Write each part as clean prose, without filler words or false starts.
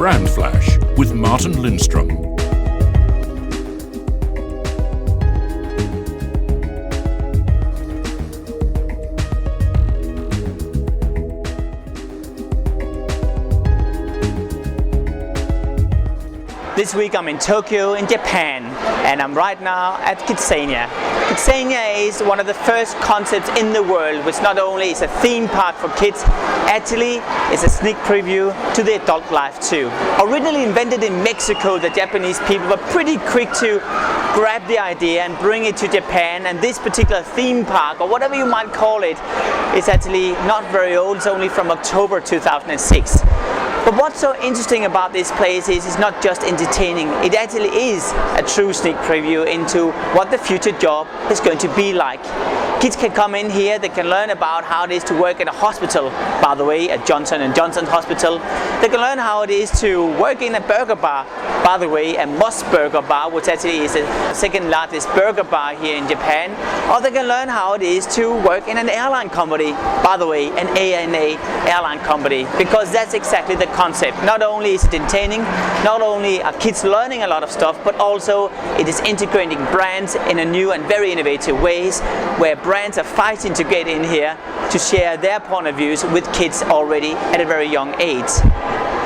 BrandFlash with Martin Lindstrom. This week I'm in Tokyo in Japan, and I'm right now at KidZania. KidZania is one of the first concepts in the world which not only is a theme park for kids, actually is a sneak preview to the adult life too. Originally invented in Mexico, the Japanese people were pretty quick to grab the idea and bring it to Japan, and this particular theme park, or whatever you might call it, is actually not very old. It's only from October 2006. But what's so interesting about this place is it's not just entertaining, it actually is a true sneak preview into what the future job is going to be like. Kids can come in here, they can learn about how it is to work in a hospital, by the way, at Johnson & Johnson Hospital. They can learn how it is to work in a burger bar, by the way, a Moss Burger Bar, which actually is the second largest burger bar here in Japan. Or they can learn how it is to work in an airline company, by the way, an ANA airline company, because that's exactly the concept. Not only is it entertaining, not only are kids learning a lot of stuff, but also it is integrating brands in a new and very innovative ways, where brands are fighting to get in here to share their point of views with kids already at a very young age.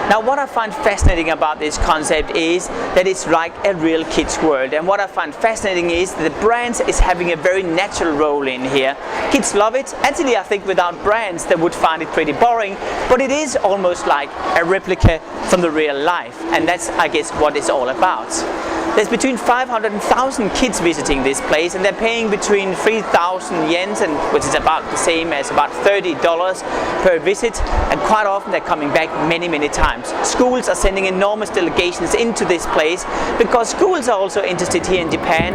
Now, what I find fascinating about this concept is that it's like a real kids world, and what I find fascinating is that the brands is having a very natural role in here. Kids love it. Actually, I think without brands they would find it pretty boring, but it is almost like a replica from the real life, and that's, I guess, what it's all about. There's between 500 and 1,000 kids visiting this place, and they're paying between 3,000 yens, and which is about the same as about $30 per visit, and quite often they're coming back many times. Schools are sending enormous delegations into this place because schools are also interested here in Japan,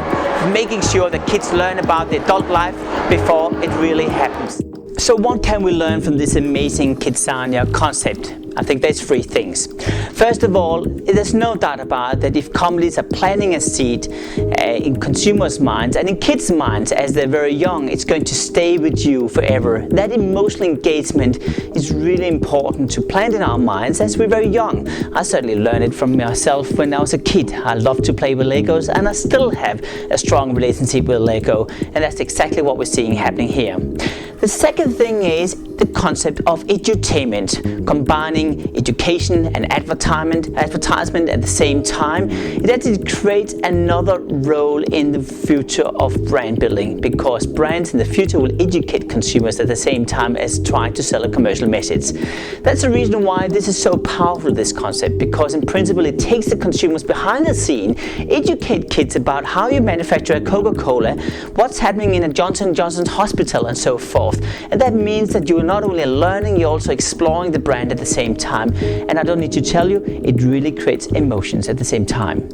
making sure that kids learn about the adult life before it really happens. So what can we learn from this amazing KidZania concept? I think there's three things. First of all, there's no doubt about that if companies are planting a seed in consumers' minds and in kids' minds as they're very young, it's going to stay with you forever. That emotional engagement is really important to plant in our minds as we're very young. I certainly learned it from myself when I was a kid. I loved to play with Legos, and I still have a strong relationship with Lego, and that's exactly what we're seeing happening here. The second thing is the concept of edutainment, combining education and advertisement at the same time. It actually creates another role in the future of brand building, because brands in the future will educate consumers at the same time as trying to sell a commercial message. That's the reason why this is so powerful, this concept, because in principle it takes the consumers behind the scene, educate kids about how you manufacture a Coca-Cola, what's happening in a Johnson & Johnson hospital, and so forth. And that means that you are not only learning, you're also exploring the brand at the same time. And I don't need to tell you, it really creates emotions at the same time.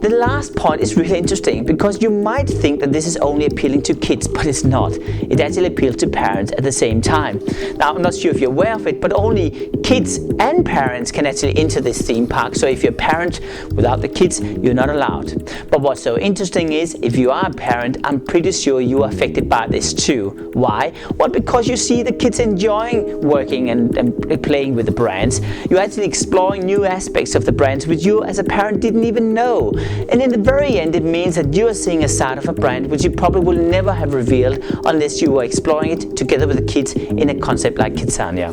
The last point is really interesting, because you might think that this is only appealing to kids, but it's not. It actually appeals to parents at the same time. Now, I'm not sure if you're aware of it, but only kids and parents can actually enter this theme park. So if you're a parent without the kids, you're not allowed. But what's so interesting is, if you are a parent, I'm pretty sure you are affected by this too. Why? Well, because you see the kids enjoying working and playing with the brands. You're actually exploring new aspects of the brands which you as a parent didn't even know. And in the very end, it means that you are seeing a side of a brand which you probably will never have revealed unless you were exploring it together with the kids in a concept like KidZania.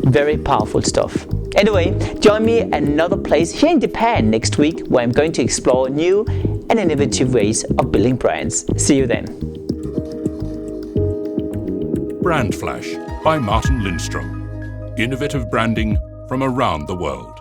Very powerful stuff. Anyway, join me at another place here in Japan next week, where I'm going to explore new and innovative ways of building brands. See you then. BrandFlash by Martin Lindstrom. Innovative branding from around the world.